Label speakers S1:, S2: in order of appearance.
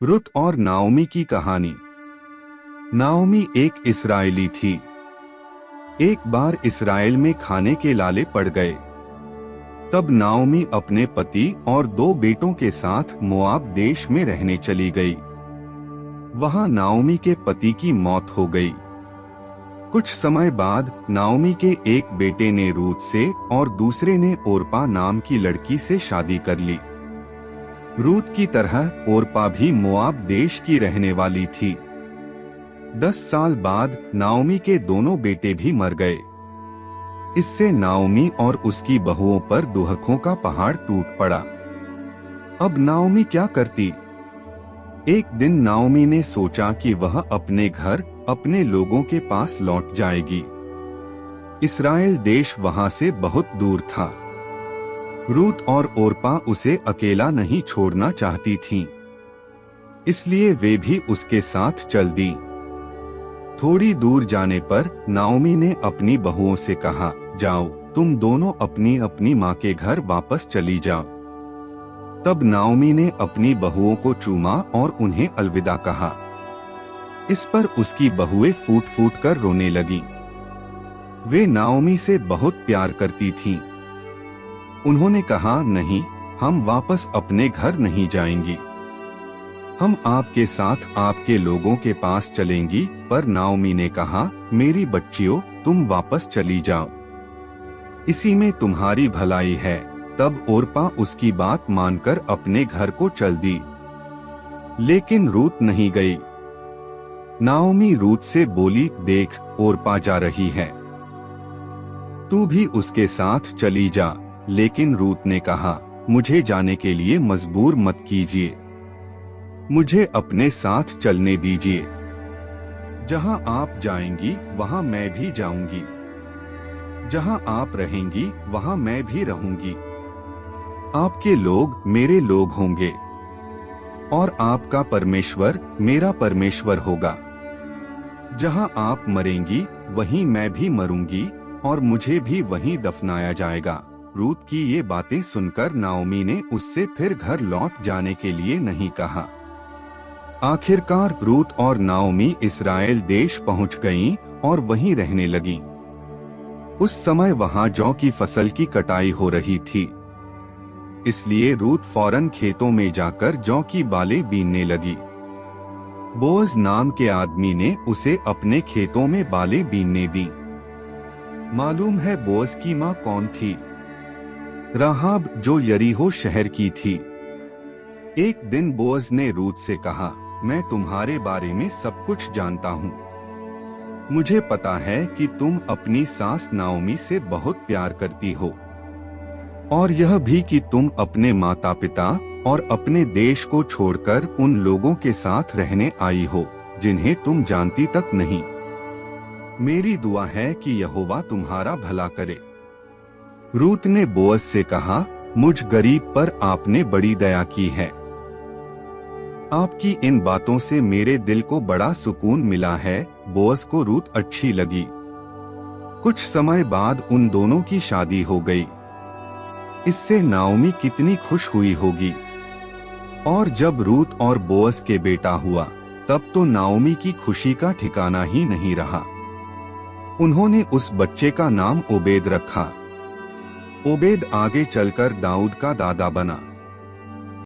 S1: रुत और नाओमी की कहानी। नाओमी एक इस्राएली थी। एक बार इस्राएल में खाने के लाले पड़ गए। तब नाओमी अपने पति और 2 बेटों के साथ मोआब देश में रहने चली गई। वहां नाओमी के पति की मौत हो गई। कुछ समय बाद नाओमी के एक बेटे ने रूत से और दूसरे ने ओरपा नाम की लड़की से शादी कर ली। रूत की तरह ओरपा भी मोआब देश की रहने वाली थी। 10 साल बाद नाओमी के दोनों बेटे भी मर गए। इससे नाओमी और उसकी बहुओं पर दुहकों का पहाड़ टूट पड़ा। अब नाओमी क्या करती? एक दिन नाओमी ने सोचा कि वह अपने घर, अपने लोगों के पास लौट जाएगी। इस्राएल देश वहां से बहुत दूर था। रूत और ओरपा उसे अकेला नहीं छोड़ना चाहती थीं, इसलिए वे भी उसके साथ चल दी। थोड़ी दूर जाने पर नाओमी ने अपनी बहुओं से कहा, जाओ, तुम दोनों अपनी अपनी माँ के घर वापस चली जाओ। तब नाओमी ने अपनी बहुओं को चूमा और उन्हें अलविदा कहा। इस पर उसकी बहुएं फूट फूट कर रोने लगीं। वे नाओमी से बहुत प्यार करती थीं। उन्होंने कहा, नहीं, हम वापस अपने घर नहीं जाएंगी। हम आपके साथ आपके लोगों के पास चलेंगी। पर नाओमी ने कहा, मेरी बच्चियों, तुम वापस चली जाओ, इसी में तुम्हारी भलाई है। तब ओरपा उसकी बात मानकर अपने घर को चल दी। लेकिन रूत नहीं गई। नाओमी रूत से बोली, देख, ओरपा जा रही है, तू भी उसके साथ चली जा। लेकिन रूत ने कहा, मुझे जाने के लिए मजबूर मत कीजिए, मुझे अपने साथ चलने दीजिए। जहां आप जाएंगी वहां मैं भी जाऊंगी, जहां आप रहेंगी वहां मैं भी रहूंगी। आपके लोग मेरे लोग होंगे और आपका परमेश्वर मेरा परमेश्वर होगा। जहां आप मरेंगी वहीं मैं भी मरूंगी और मुझे भी वहीं दफनाया जाएगा। रूत की ये बातें सुनकर नाओमी ने उससे फिर घर लौट जाने के लिए नहीं कहा। आखिरकार रूत और नाओमी इस्राएल देश पहुंच गईं और वहीं रहने लगीं। उस समय वहां जौ की फसल की कटाई हो रही थी, इसलिए रूत फौरन खेतों में जाकर जौ की बालें बीनने लगी। बोअज नाम के आदमी ने उसे अपने खेतों में बालें बीनने दी। मालूम है बोअज की माँ कौन थी? राहाब, जो यरीहो शहर की थी। एक दिन बोअज ने रूत से कहा, मैं तुम्हारे बारे में सब कुछ जानता हूँ। मुझे पता है कि तुम अपनी सास नाओमी से बहुत प्यार करती हो, और यह भी कि तुम अपने माता पिता और अपने देश को छोड़कर उन लोगों के साथ रहने आई हो जिन्हें तुम जानती तक नहीं। मेरी दुआ है कि यहोवा तुम्हारा भला करे। रूत ने बोअज से कहा, मुझ गरीब पर आपने बड़ी दया की है। आपकी इन बातों से मेरे दिल को बड़ा सुकून मिला है। बोअज को रूत अच्छी लगी। कुछ समय बाद उन दोनों की शादी हो गई। इससे नाओमी कितनी खुश हुई होगी। और जब रूत और बोअज के बेटा हुआ, तब तो नाओमी की खुशी का ठिकाना ही नहीं रहा। उन्होंने उस बच्चे का नाम ओबेद रखा। ओबेद आगे चलकर दाऊद का दादा बना।